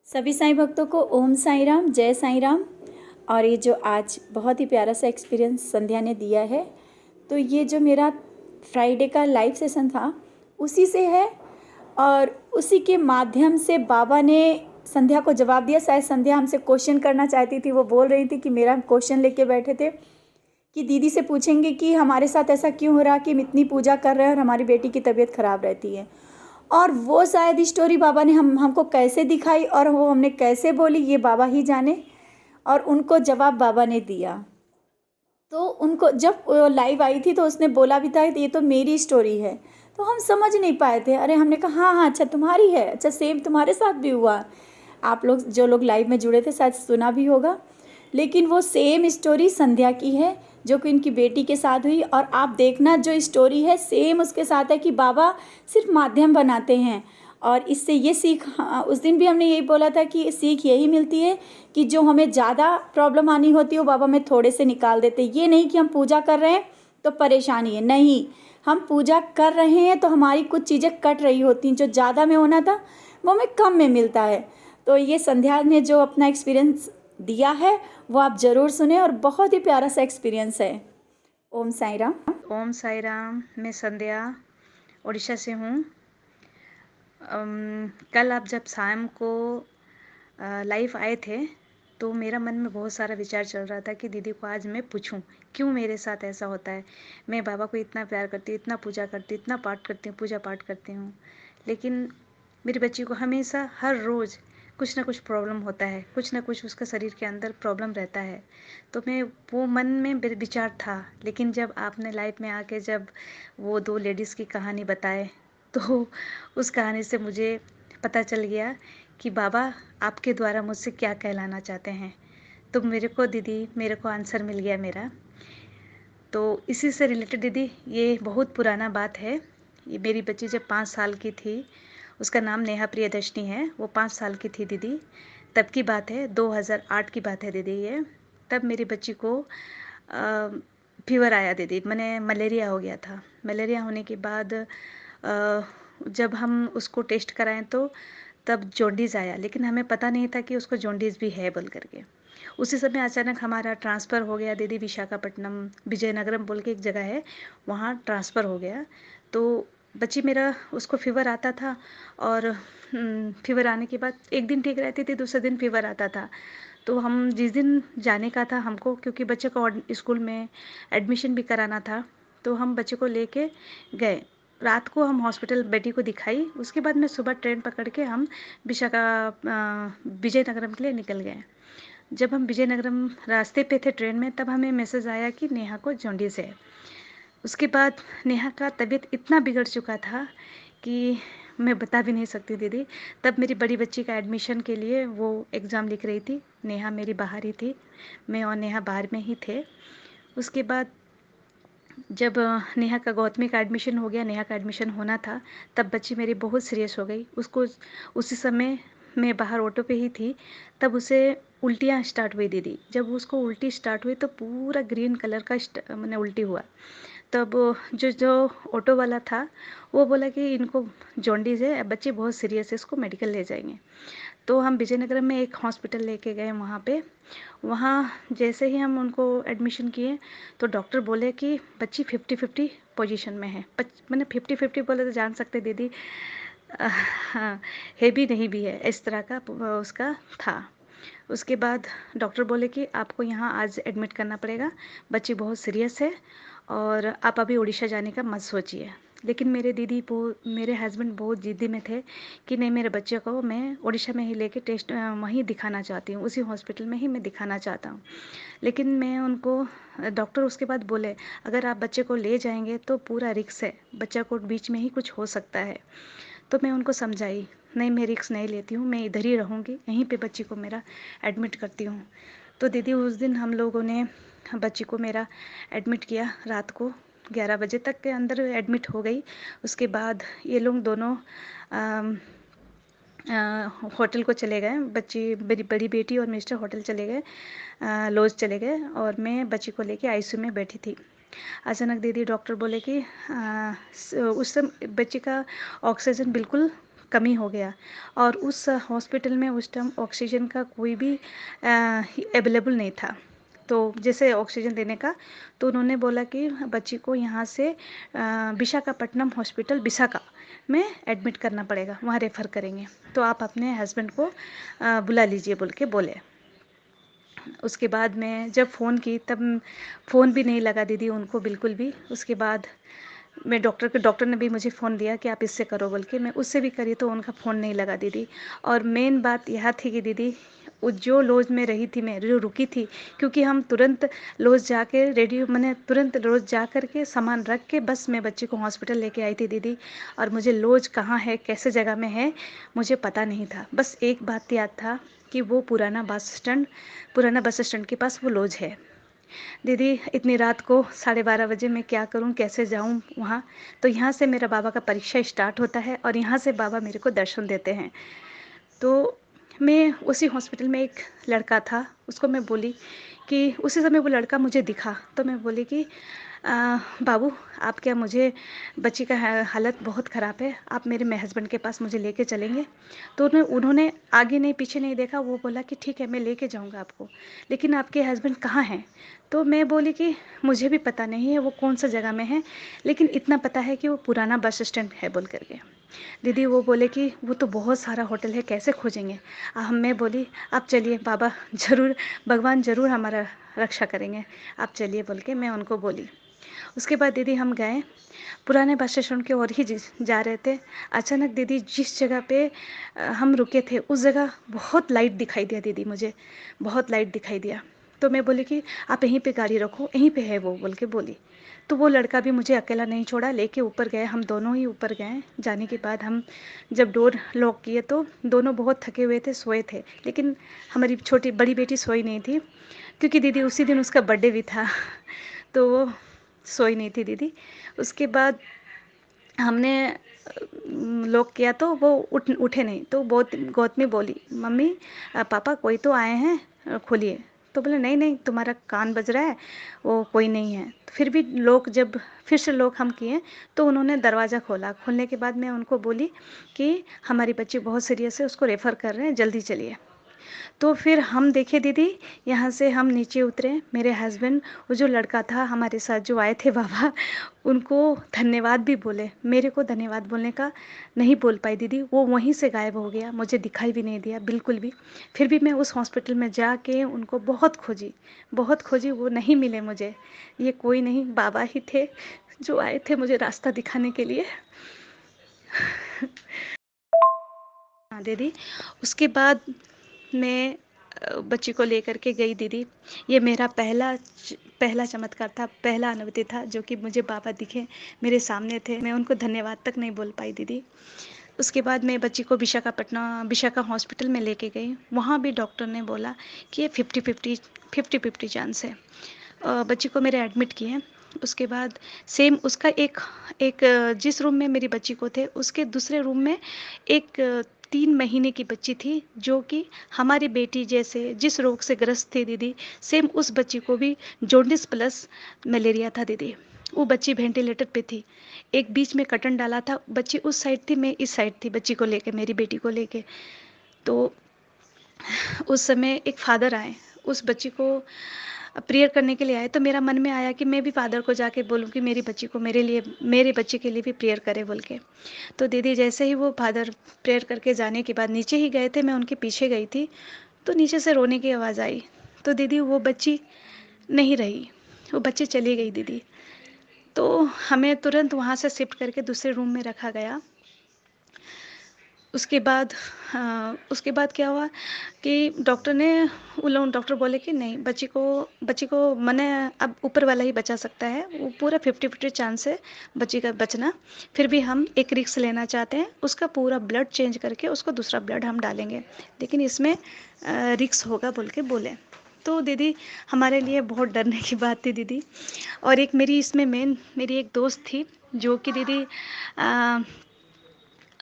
सभी साईं भक्तों को ओम साईं राम, जय साईं राम। और ये जो आज बहुत ही प्यारा सा एक्सपीरियंस संध्या ने दिया है, तो ये जो मेरा फ्राइडे का लाइव सेशन था उसी से है। और उसी के माध्यम से बाबा ने संध्या को जवाब दिया। शायद संध्या हमसे क्वेश्चन करना चाहती थी, वो बोल रही थी कि मेरा क्वेश्चन लेके बैठे थे कि दीदी से पूछेंगे कि हमारे साथ ऐसा क्यों हो रहा कि हम इतनी पूजा कर रहे हैं और हमारी बेटी की तबीयत ख़राब रहती है। और वो शायद स्टोरी बाबा ने हमको कैसे दिखाई और वो हमने कैसे बोली, ये बाबा ही जाने। और उनको जवाब बाबा ने दिया। तो उनको जब लाइव आई थी तो उसने बोला भी था कि ये तो मेरी स्टोरी है। तो हम समझ नहीं पाए थे। अरे हमने कहा हाँ हाँ अच्छा तुम्हारी है, अच्छा सेम तुम्हारे साथ भी हुआ। आप लोग जो लोग लाइव में जुड़े थे शायद सुना भी होगा। लेकिन वो सेम स्टोरी संध्या की है जो कि इनकी बेटी के साथ हुई। और आप देखना जो स्टोरी है सेम उसके साथ है कि बाबा सिर्फ माध्यम बनाते हैं। और इससे ये सीख, हाँ, उस दिन भी हमने यही बोला था कि सीख यही मिलती है कि जो हमें ज़्यादा प्रॉब्लम आनी होती है वो बाबा में थोड़े से निकाल देते। ये नहीं कि हम पूजा कर रहे हैं तो परेशानी है, नहीं, हम पूजा कर रहे हैं तो हमारी कुछ चीज़ें कट रही होती हैं, जो ज़्यादा में होना था वो हमें कम में मिलता है। तो ये संध्या ने जो अपना एक्सपीरियंस दिया है वो आप ज़रूर सुने और बहुत ही प्यारा सा एक्सपीरियंस है। ओम साईं राम। ओम साई राम। मैं संध्या उड़ीसा से हूँ। कल आप जब शाम को लाइव आए थे तो मेरा मन में बहुत सारा विचार चल रहा था कि दीदी को आज मैं पूछूं क्यों मेरे साथ ऐसा होता है। मैं बाबा को इतना प्यार करती हूँ, इतना पूजा करती हूँ, इतना पाठ करती हूँ, पूजा पाठ करती हूँ, लेकिन मेरी बच्ची को हमेशा हर रोज़ कुछ ना कुछ प्रॉब्लम होता है, कुछ ना कुछ उसका शरीर के अंदर प्रॉब्लम रहता है। तो मैं वो मन में विचार था, लेकिन जब आपने लाइव में आके जब वो दो लेडीज़ की कहानी बताए तो उस कहानी से मुझे पता चल गया कि बाबा आपके द्वारा मुझसे क्या कहलाना चाहते हैं। तो मेरे को दीदी, मेरे को आंसर मिल गया मेरा। तो इसी से रिलेटेड दीदी, ये बहुत पुराना बात है। ये मेरी बच्ची जब 5 साल की थी, उसका नाम नेहा प्रियदर्शनी है, वो 5 साल की थी दीदी, तब की बात है, 2008 की बात है दीदी ये। तब मेरी बच्ची को फीवर आया दीदी, मैंने मलेरिया हो गया था। मलेरिया होने के बाद जब हम उसको टेस्ट कराएं तो तब जॉन्डिस आया, लेकिन हमें पता नहीं था कि उसको जॉन्डिस भी है बोल करके। उसी समय अचानक हमारा ट्रांसफ़र हो गया दीदी, विशाखापट्टनम विजयनगरम बोल के एक जगह है, वहाँ ट्रांसफ़र हो गया। तो बच्ची मेरा, उसको फ़ीवर आता था और फ़ीवर आने के बाद एक दिन ठीक रहती थी, दूसरे दिन फ़ीवर आता था। तो हम जिस दिन जाने का था हमको, क्योंकि बच्चे को स्कूल में एडमिशन भी कराना था, तो हम बच्चे को लेके गए। रात को हम हॉस्पिटल बेटी को दिखाई, उसके बाद में सुबह ट्रेन पकड़ के हम विजयनगरम के लिए निकल गए। जब हम विजयनगरम रास्ते पे थे ट्रेन में, तब हमें मैसेज आया कि नेहा को जॉन्डिस है। उसके बाद नेहा का तबीयत इतना बिगड़ चुका था कि मैं बता भी नहीं सकती दीदी। तब मेरी बड़ी बच्ची का एडमिशन के लिए वो एग्ज़ाम लिख रही थी, नेहा मेरी बाहर ही थी, मैं और नेहा बाहर में ही थे। उसके बाद जब नेहा का गौतमी का एडमिशन हो गया, नेहा का एडमिशन होना था, तब बच्ची मेरी बहुत सीरियस हो गई। उसको उसी समय मैं बाहर ऑटो पे ही थी, तब उसे उल्टियाँ स्टार्ट हुई दीदी। जब उसको उल्टी स्टार्ट हुई तो पूरा ग्रीन कलर का मैंने उल्टी हुआ। तब जो जो ऑटो वाला था वो बोला कि इनको जॉन्डिस है, बच्ची बहुत सीरियस है, इसको मेडिकल ले जाएंगे। तो हम विजयनगरम में एक हॉस्पिटल लेके गए वहाँ पे। वहाँ जैसे ही हम उनको एडमिशन किए तो डॉक्टर बोले कि बच्ची 50-50 पोजीशन में है। मैंने 50-50 बोले तो जान सकते दीदी, हाँ, है भी नहीं भी है, इस तरह का उसका था। उसके बाद डॉक्टर बोले कि आपको यहाँ आज एडमिट करना पड़ेगा, बच्ची बहुत सीरियस है और आप अभी उड़ीसा जाने का मत सोचिए। लेकिन मेरे दीदी, मेरे हस्बैंड बहुत ज़िद्दी में थे कि नहीं, मेरे बच्चे को मैं उड़ीसा में ही लेके टेस्ट वहीं दिखाना चाहती हूँ, उसी हॉस्पिटल में ही मैं दिखाना चाहता हूँ। लेकिन मैं उनको, डॉक्टर उसके बाद बोले अगर आप बच्चे को ले जाएंगे तो पूरा रिस्क है, बच्चा को बीच में ही कुछ हो सकता है। तो मैं उनको समझाई, नहीं मैं रिस्क नहीं लेती हूँ, मैं इधर ही रहूँगी, यहीं पे बच्ची को मेरा एडमिट करती हूँ। तो दीदी उस दिन हम लोगों ने बच्ची को मेरा एडमिट किया, रात को 11 बजे तक के अंदर एडमिट हो गई। उसके बाद ये लोग दोनों होटल को चले गए, बच्ची, मेरी बड़ी बेटी और मिस्टर होटल चले गए, लॉज चले गए, और मैं बच्ची को लेके आईसीयू में बैठी थी। अचानक दीदी डॉक्टर बोले कि उस समय बच्ची का ऑक्सीजन बिल्कुल कमी हो गया। और उस हॉस्पिटल में उस टाइम ऑक्सीजन का कोई भी अवेलेबल नहीं था। तो जैसे ऑक्सीजन देने का, तो उन्होंने बोला कि बच्ची को यहाँ से विशाखापट्टनम हॉस्पिटल विशाखा में एडमिट करना पड़ेगा, वहाँ रेफ़र करेंगे, तो आप अपने हस्बैंड को बुला लीजिए बोल के बोले। उसके बाद मैं जब फ़ोन की तब फ़ोन भी नहीं लगा दीदी उनको बिल्कुल भी। उसके बाद मैं डॉक्टर ने भी मुझे फ़ोन दिया कि आप इससे करो बोल के, मैं उससे भी करी तो उनका फ़ोन नहीं लगा दीदी। और मेन बात यह थी कि दीदी वो जो लॉज में रही थी, मैं जो रुकी थी, क्योंकि हम तुरंत लॉज जाके मैंने तुरंत लॉज जा कर के सामान रख के बस मैं बच्ची को हॉस्पिटल लेके आई थी दीदी। और मुझे लॉज कहाँ है, कैसे जगह में है, मुझे पता नहीं था। बस एक बात याद था कि वो पुराना बस स्टैंड के पास वो लॉज है। दीदी इतनी रात को 12:30 बजे मैं क्या करूं, कैसे जाऊं वहाँ। तो यहाँ से मेरा बाबा का परीक्षा स्टार्ट होता है और यहाँ से बाबा मेरे को दर्शन देते हैं। तो मैं उसी हॉस्पिटल में एक लड़का था, उसको मैं बोली कि उसी समय वो लड़का मुझे दिखा, तो मैं बोली कि बाबू आप क्या, मुझे बच्ची का हालत बहुत ख़राब है, आप मेरे हस्बैंड के पास मुझे लेके चलेंगे। तो उन्होंने आगे नहीं पीछे नहीं देखा, वो बोला कि ठीक है मैं लेके जाऊंगा आपको, लेकिन आपके हस्बैंड कहाँ हैं। तो मैं बोली कि मुझे भी पता नहीं है वो कौन सा जगह में है, लेकिन इतना पता है कि वो पुराना बस स्टैंड है बोल करके। दीदी वो बोले कि वो तो बहुत सारा होटल है, कैसे खोजेंगे। मैं बोली आप चलिए, बाबा ज़रूर, भगवान ज़रूर हमारा रक्षा करेंगे, आप चलिए बोल के मैं उनको बोली। उसके बाद दीदी हम गए पुराने बस स्टैंड की ओर ही जा रहे थे। अचानक दीदी जिस जगह पे हम रुके थे उस जगह बहुत लाइट दिखाई दिया दीदी, मुझे बहुत लाइट दिखाई दिया। तो मैं बोली कि आप यहीं पे गाड़ी रखो, यहीं पे है वो बोल के बोली। तो वो लड़का भी मुझे अकेला नहीं छोड़ा, लेके ऊपर गए, हम दोनों ही ऊपर गए। जाने के बाद हम जब डोर लॉक किए तो दोनों बहुत थके हुए थे, सोए थे, लेकिन हमारी बड़ी बेटी सोई नहीं थी, क्योंकि दीदी उसी दिन उसका बर्थडे भी था। तो वो सोई नहीं थी दीदी। उसके बाद हमने लॉक किया तो वो उठे नहीं, तो बहुत गौतमी बोली मम्मी पापा कोई तो आए हैं, खोलिए। तो बोले नहीं नहीं तुम्हारा कान बज रहा है, वो कोई नहीं है। तो फिर भी लोग जब फिर से लॉक हम किए तो उन्होंने दरवाज़ा खोला। खोलने के बाद मैं उनको बोली कि हमारी बच्ची बहुत सीरियस है, उसको रेफ़र कर रहे हैं, जल्दी चलिए। तो फिर हम देखे दीदी, यहाँ से हम नीचे उतरे, मेरे हस्बैंड, वो जो लड़का था हमारे साथ जो आए थे बाबा, उनको धन्यवाद भी बोले। मेरे को धन्यवाद बोलने का नहीं बोल पाई दीदी, वो वहीं से गायब हो गया, मुझे दिखाई भी नहीं दिया बिल्कुल भी। फिर भी मैं उस हॉस्पिटल में जाके उनको बहुत खोजी, वो नहीं मिले मुझे। ये कोई नहीं, बाबा ही थे जो आए थे मुझे रास्ता दिखाने के लिए। हाँ दीदी, उसके बाद मैं बच्ची को लेकर के गई दीदी। ये मेरा पहला चमत्कार था, पहला अनुभूति था जो कि मुझे बाबा दिखे, मेरे सामने थे। मैं उनको धन्यवाद तक नहीं बोल पाई दीदी। उसके बाद मैं बच्ची को विशाखा हॉस्पिटल में लेके गई। वहाँ भी डॉक्टर ने बोला कि ये 50-50 चांस है। बच्ची को मेरे एडमिट किए। उसके बाद सेम उसका एक जिस रूम में मेरी बच्ची को थे, उसके दूसरे रूम में एक 3 महीने की बच्ची थी, जो कि हमारी बेटी जैसे जिस रोग से ग्रस्त थी दीदी, सेम उस बच्ची को भी जॉन्डिस प्लस मलेरिया था दीदी। वो बच्ची वेंटिलेटर पे थी, एक बीच में कर्टन डाला था, बच्ची उस साइड थी, मैं इस साइड थी, बच्ची को लेके, मेरी बेटी को लेके। तो उस समय एक फादर आए, उस बच्ची को प्रेयर करने के लिए आए। तो मेरा मन में आया कि मैं भी फादर को जाके बोलूँ कि मेरी बच्ची को मेरे बच्चे के लिए भी प्रेयर करे बोल के। तो दीदी जैसे ही वो फादर प्रेयर करके जाने के बाद नीचे ही गए थे, मैं उनके पीछे गई थी, तो नीचे से रोने की आवाज़ आई। तो दीदी वो बच्ची नहीं रही, वो बच्ची चली गई दीदी। तो हमें तुरंत वहाँ से शिफ्ट करके दूसरे रूम में रखा गया। उसके बाद क्या हुआ कि डॉक्टर बोले कि नहीं, बच्ची को मने अब ऊपर वाला ही बचा सकता है, वो पूरा 50-50 चांस है बच्ची का बचना। फिर भी हम एक रिस्क लेना चाहते हैं, उसका पूरा ब्लड चेंज करके उसको दूसरा ब्लड हम डालेंगे, लेकिन इसमें रिस्क होगा बोल के बोले। तो दीदी हमारे लिए बहुत डरने की बात थी दीदी। और एक मेरी एक दोस्त थी जो कि दीदी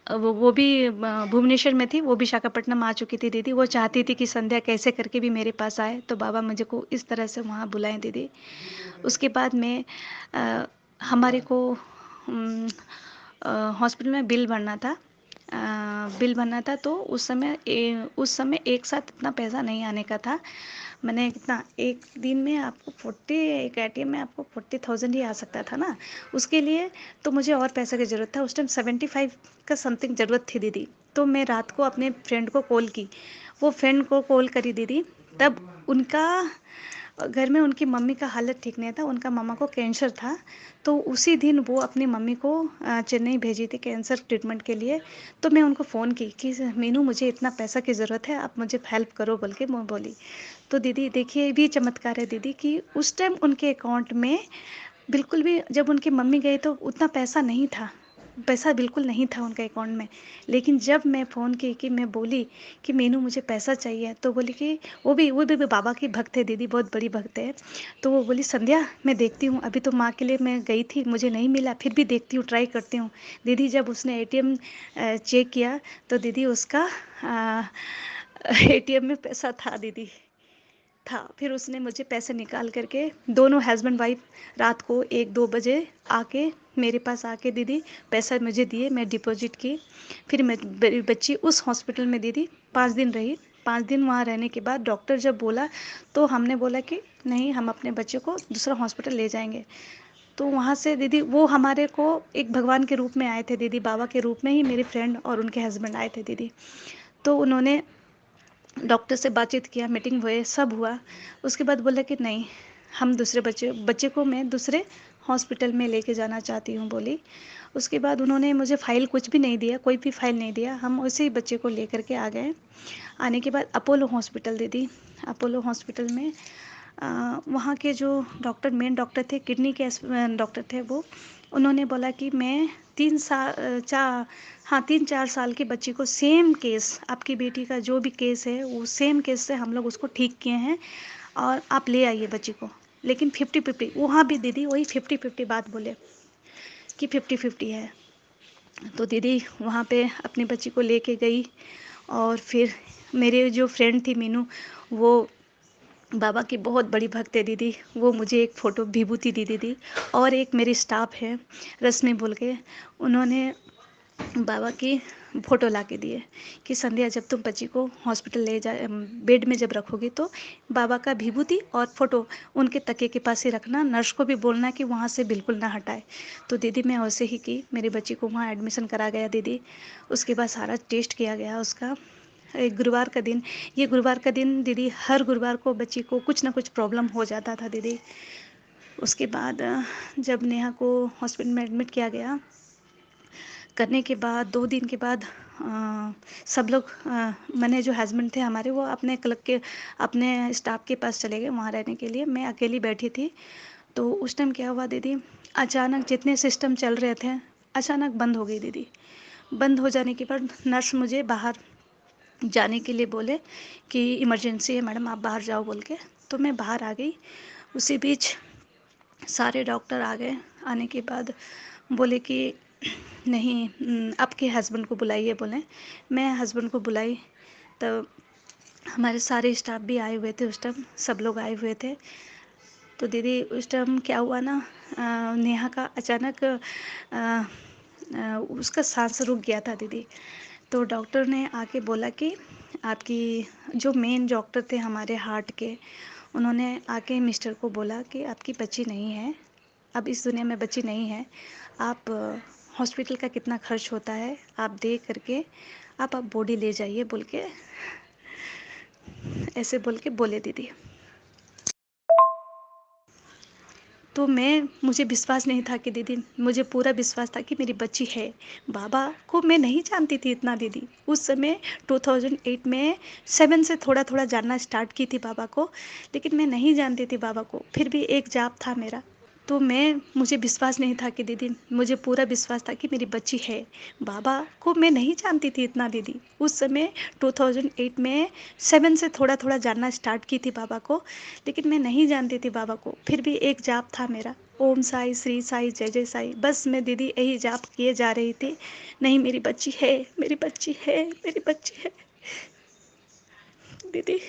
वो भी भुवनेश्वर में थी, वो विशाखापट्टनम आ चुकी थी दीदी। वो चाहती थी कि संध्या कैसे करके भी मेरे पास आए, तो बाबा मुझे को इस तरह से वहाँ बुलाएं दीदी। उसके बाद में हमारे को हॉस्पिटल में बिल भरना था, बिल भरना था, तो उस समय एक साथ इतना पैसा नहीं आने का था। मैंने कितना, एक दिन में आपको 40, एक एटीएम में आपको 40,000 ही आ सकता था ना, उसके लिए तो मुझे और पैसे की ज़रूरत था। उस टाइम 75 का समथिंग ज़रूरत थी दीदी। तो मैं रात को अपने फ्रेंड को कॉल की, वो फ्रेंड को कॉल करी दीदी, तब उनका घर में उनकी मम्मी का हालत ठीक नहीं था, उनका मामा को कैंसर था। तो उसी दिन वो अपनी मम्मी को चेन्नई भेजी थी कैंसर ट्रीटमेंट के लिए। तो मैं उनको फ़ोन की कि मीनू मुझे इतना पैसा की ज़रूरत है, आप मुझे हेल्प करो बोल के मैं बोली। तो दीदी देखिए, ये भी चमत्कार है दीदी कि उस टाइम उनके अकाउंट में बिल्कुल भी, जब उनकी मम्मी गई तो उतना पैसा नहीं था, पैसा बिल्कुल नहीं था उनके अकाउंट में। लेकिन जब मैं फ़ोन की कि मैं बोली कि मीनू मुझे पैसा चाहिए, तो बोली कि वो भी बाबा की भक्त है दीदी, बहुत बड़ी भक्त है। तो वो बोली संध्या मैं देखती हूँ, अभी तो माँ के लिए मैं गई थी, मुझे नहीं मिला, फिर भी देखती हूँ, ट्राई करती हूँ। दीदी जब उसने एटीएम चेक किया तो दीदी उसका एटीएम में पैसा था दीदी, था। फिर उसने मुझे पैसे निकाल करके, दोनों हस्बैंड वाइफ रात को 1-2 बजे आके मेरे पास आके दीदी पैसा मुझे दिए, मैं डिपॉजिट की। फिर मेरी बच्ची उस हॉस्पिटल में दीदी 5 दिन रही। 5 दिन वहाँ रहने के बाद डॉक्टर जब बोला, तो हमने बोला कि नहीं, हम अपने बच्चे को दूसरा हॉस्पिटल ले जाएंगे। तो वहाँ से दीदी वो हमारे को एक भगवान के रूप में आए थे दीदी, बाबा के रूप में ही मेरी फ्रेंड और उनके हस्बैंड आए थे दीदी। तो उन्होंने डॉक्टर से बातचीत किया, मीटिंग हुए, सब हुआ। उसके बाद बोला कि नहीं, हम दूसरे बच्चे को मैं दूसरे हॉस्पिटल में लेके जाना चाहती हूँ बोली। उसके बाद उन्होंने मुझे फ़ाइल कुछ भी नहीं दिया, कोई भी फ़ाइल नहीं दिया, हम उसी बच्चे को लेकर के आ गए। आने के बाद अपोलो हॉस्पिटल दीदी, अपोलो हॉस्पिटल में वहाँ के जो डॉक्टर, मेन डॉक्टर थे, किडनी के डॉक्टर थे वो, उन्होंने बोला कि मैं 3-4 साल की बच्ची को, सेम केस, आपकी बेटी का जो भी केस है वो सेम केस से हम लोग उसको ठीक किए हैं, और आप ले आइए बच्ची को। लेकिन 50-50, वहाँ भी दीदी वही 50-50 बात बोले कि 50-50 है। तो दीदी वहाँ पे अपनी बच्ची को लेके गई, और फिर मेरे जो फ्रेंड थी मीनू, वो बाबा की बहुत बड़ी भक्त है दीदी, वो मुझे एक फ़ोटो विभूति दी दीदी। और एक मेरी स्टाफ है रश्मि बोल के, उन्होंने बाबा की फ़ोटो ला के दिए कि संध्या जब तुम बच्ची को हॉस्पिटल ले जा, बेड में जब रखोगी तो बाबा का विभूति और फ़ोटो उनके तकिए के पास ही रखना, नर्स को भी बोलना कि वहाँ से बिल्कुल ना हटाए। तो दीदी मैं वैसे ही की, मेरी बच्ची को वहाँ एडमिशन करा गया दीदी। उसके बाद सारा टेस्ट किया गया उसका। एक गुरुवार का दिन, ये गुरुवार का दिन दीदी, हर गुरुवार को बच्ची को कुछ ना कुछ प्रॉब्लम हो जाता था दीदी। उसके बाद जब नेहा को हॉस्पिटल में एडमिट किया गया, करने के बाद 2 दिन के बाद सब लोग, मैंने जो हस्बैंड थे हमारे, वो अपने क्लब के अपने स्टाफ के पास चले गए वहाँ रहने के लिए। मैं अकेली बैठी थी। तो उस टाइम क्या हुआ दीदी, अचानक जितने सिस्टम चल रहे थे अचानक बंद हो गई दीदी। बंद हो जाने के बाद नर्स मुझे बाहर जाने के लिए बोले कि इमरजेंसी है मैडम, आप बाहर जाओ बोल के। तो मैं बाहर आ गई। उसी बीच सारे डॉक्टर आ गए। आने के बाद बोले कि नहीं, आपके हस्बैंड को बुलाइए बोले। मैं हस्बैंड को बुलाई, तो हमारे सारे स्टाफ भी आए हुए थे उस टाइम, सब लोग आए हुए थे। तो दीदी उस टाइम क्या हुआ ना, नेहा का अचानक उसका सांस रुक गया था दीदी। तो डॉक्टर ने आके बोला कि आपकी, जो मेन डॉक्टर थे हमारे हार्ट के, उन्होंने आके मिस्टर को बोला कि आपकी बच्ची नहीं है, अब इस दुनिया में बच्ची नहीं है। आप हॉस्पिटल का कितना खर्च होता है आप दे करके आप बॉडी ले जाइए बोल के, ऐसे बोल के बोले दीदी। तो मुझे विश्वास नहीं था कि दीदी, मुझे पूरा विश्वास था कि मेरी बच्ची है। बाबा को मैं नहीं जानती थी इतना दीदी। उस समय 2008 में 7 से थोड़ा थोड़ा जानना स्टार्ट की थी बाबा को, लेकिन मैं नहीं जानती थी बाबा को। फिर भी एक जाप था मेरा। तो मुझे विश्वास नहीं था कि दीदी, मुझे पूरा विश्वास था कि मेरी बच्ची है। बाबा को मैं नहीं जानती थी इतना दीदी। उस समय 2008 में 7 से थोड़ा थोड़ा जानना स्टार्ट की थी बाबा को, लेकिन मैं नहीं जानती थी बाबा को। फिर भी एक जाप था मेरा, ओम साई, श्री साई, जय जय साई। बस मैं दीदी यही जाप किए जा रही थी, नहीं मेरी बच्ची है, मेरी बच्ची है, मेरी बच्ची है दीदी।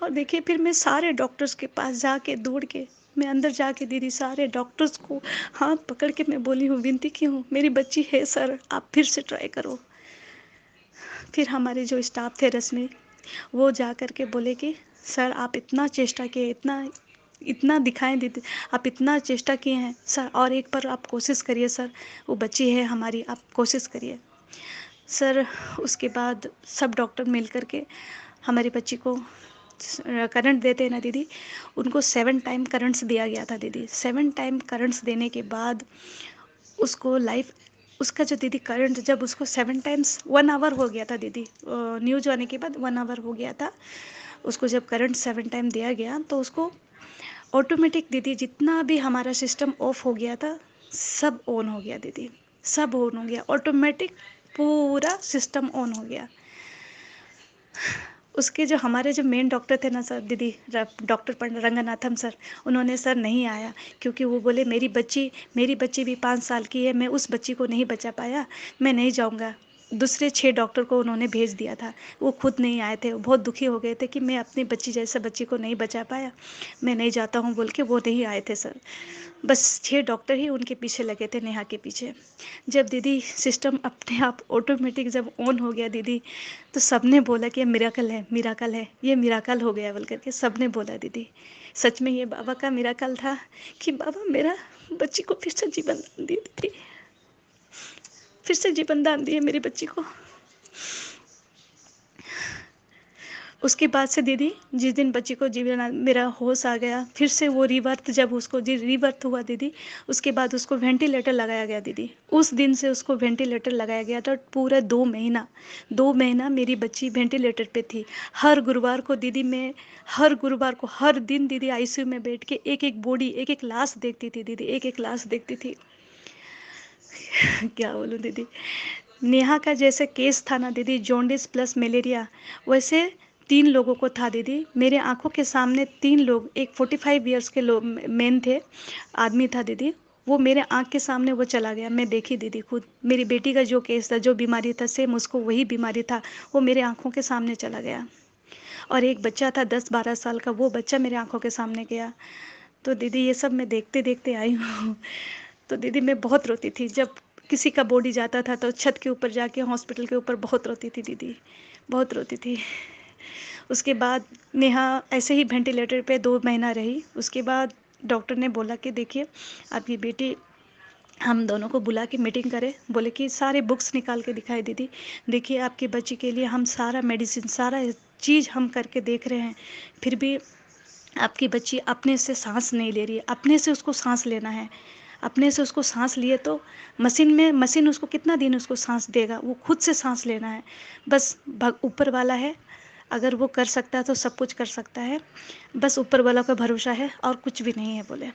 और देखिए फिर मैं सारे डॉक्टर्स के पास जाके दौड़ के मैं अंदर जाके दीदी सारे डॉक्टर्स को हाथ पकड़ के मैं बोली हूँ, विनती की हूँ, मेरी बच्ची है सर, आप फिर से ट्राई करो। फिर हमारे जो स्टाफ थे रस्मी, वो जा कर के बोले कि सर आप इतना चेष्टा किए, इतना इतना दिखाएं दीदी, आप इतना चेष्टा किए हैं सर, और एक बार आप कोशिश करिए सर, वो बच्ची है हमारी, आप कोशिश करिए सर। उसके बाद सब डॉक्टर मिल कर के हमारी बच्ची को करंट देते हैं ना दीदी, उनको 7 टाइम करंट्स दिया गया था दीदी। 7 टाइम करंट्स देने के बाद उसको लाइफ, उसका जो दीदी करंट जब उसको 7 टाइम्स 1 आवर हो गया था दीदी, न्यूज आने के बाद 1 आवर हो गया था उसको। जब करंट 7 टाइम दिया गया तो उसको ऑटोमेटिक दीदी जितना भी हमारा सिस्टम ऑफ हो गया था सब ऑन हो गया दीदी, सब ऑन हो गया, ऑटोमेटिक पूरा सिस्टम ऑन हो गया। उसके जो हमारे जो मेन डॉक्टर थे ना सर दीदी, डॉक्टर रंगनाथम सर, उन्होंने सर नहीं आया, क्योंकि वो बोले मेरी बच्ची भी 5 साल की है, मैं उस बच्ची को नहीं बचा पाया, मैं नहीं जाऊंगा। दूसरे 6 डॉक्टर को उन्होंने भेज दिया था, वो खुद नहीं आए थे। वो बहुत दुखी हो गए थे कि मैं अपनी बच्ची जैसा बच्ची को नहीं बचा पाया, मैं नहीं जाता हूँ बोल के वो नहीं आए थे सर। बस 6 डॉक्टर ही उनके पीछे लगे थे, नेहा के पीछे। जब दीदी सिस्टम अपने आप ऑटोमेटिक जब ऑन हो गया दीदी, तो सबने बोला कि ये मिराकल है, मिराकल है, ये मिराकल हो गया बोल करके सबने बोला दीदी। सच में ये बाबा का मिराकल था कि बाबा मेरा बच्ची को फिर से जीवन दान दिए दीदी, फिर से जीवन दान दिए मेरी बच्ची को। उसके बाद से दीदी जिस दिन बच्ची को जीवन मेरा होश आ गया, फिर से वो रीबर्थ, जब उसको रीबर्थ हुआ दीदी, उसके बाद उसको वेंटिलेटर लगाया गया दीदी। उस दिन से उसको वेंटिलेटर लगाया गया था। पूरा 2 महीना मेरी बच्ची वेंटिलेटर पे थी। हर गुरुवार को दीदी मैं, हर गुरुवार को हर दिन दीदी आईसीयू में बैठ के एक एक बॉडी, एक एक लाश देखती थी दीदी, एक एक लाश देखती थी। क्या बोलूँ दीदी, नेहा का जैसे केस था ना दीदी, जॉन्डिस प्लस मलेरिया, वैसे 3 लोगों को था दीदी। मेरे आंखों के सामने 3 लोग, एक 45 ईयर्स के लोग मेन थे, आदमी था दीदी, वो मेरे आंख के सामने वो चला गया। मैं देखी दीदी खुद, मेरी बेटी का जो केस था, जो बीमारी था, सेम उसको वही बीमारी था, वो मेरे आंखों के सामने चला गया। और एक बच्चा था 10-12 साल का, वो बच्चा मेरे आंखों के सामने गया। तो दीदी ये सब मैं देखते देखते आई हूँ। तो दीदी मैं बहुत रोती थी, जब किसी का बॉडी जाता था तो छत के ऊपर जाके हॉस्पिटल के ऊपर बहुत रोती थी दीदी, बहुत रोती थी। उसके बाद नेहा ऐसे ही वेंटिलेटर पे 2 महीना रही। उसके बाद डॉक्टर ने बोला कि देखिए आपकी बेटी, हम दोनों को बुला के मीटिंग करें, बोले कि सारे बुक्स निकाल के दिखाई दीदी, देखिए आपकी बच्ची के लिए हम सारा मेडिसिन, सारा चीज़ हम करके देख रहे हैं, फिर भी आपकी बच्ची अपने से सांस नहीं ले रही है। अपने से उसको सांस लेना है, अपने से उसको सांस लिए तो मशीन उसको कितना दिन उसको सांस देगा, वो खुद से सांस लेना है। बस ऊपर वाला है, अगर वो कर सकता है तो सब कुछ कर सकता है, बस ऊपर वाला का भरोसा है और कुछ भी नहीं है बोले।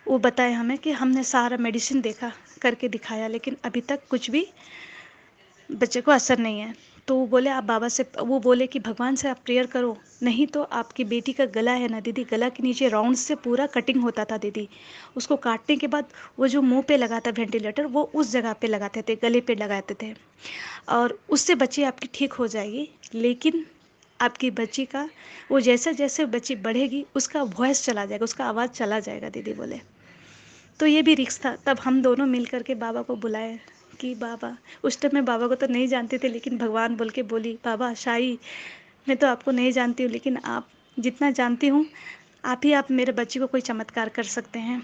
वो बताए हमें कि हमने सारा मेडिसिन देखा, करके दिखाया, लेकिन अभी तक कुछ भी बच्चे को असर नहीं है। तो वो बोले आप बाबा से, वो बोले कि भगवान से आप प्रेयर करो, नहीं तो आपकी बेटी का गला है ना दीदी, गला के नीचे राउंड से पूरा कटिंग होता था दीदी। उसको काटने के बाद वो जो मुंह पे लगा था वेंटिलेटर, वो उस जगह पे लगाते थे, गले पे लगाते थे, और उससे बच्ची आपकी ठीक हो जाएगी। लेकिन आपकी बच्ची का, वो जैसे जैसे बच्ची बढ़ेगी उसका वॉइस चला जाएगा, उसका आवाज़ चला जाएगा दीदी बोले। तो ये भी रिक्स था। तब हम दोनों मिल कर के बाबा को बुलाए कि बाबा, उस टाइम मैं बाबा को तो नहीं जानती थी, लेकिन भगवान बोल के बोली, बाबा शाही, मैं तो आपको नहीं जानती हूँ, लेकिन आप जितना जानती हूँ, आप मेरे बच्ची को कोई चमत्कार कर सकते हैं।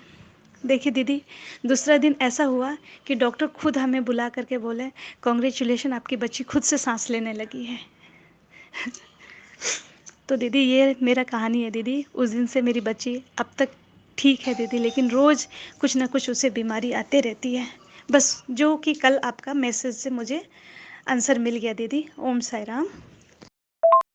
देखिए दीदी, दूसरा दिन ऐसा हुआ कि डॉक्टर खुद हमें बुला करके बोले, कॉन्ग्रेचुलेशन, आपकी बच्ची खुद से सांस लेने लगी है। तो दीदी ये मेरा कहानी है दीदी। उस दिन से मेरी बच्ची अब तक ठीक है दीदी, लेकिन रोज़ कुछ ना कुछ उसे बीमारी आते रहती है। बस जो कि कल आपका मैसेज से मुझे आंसर मिल गया दीदी। ओम साई राम।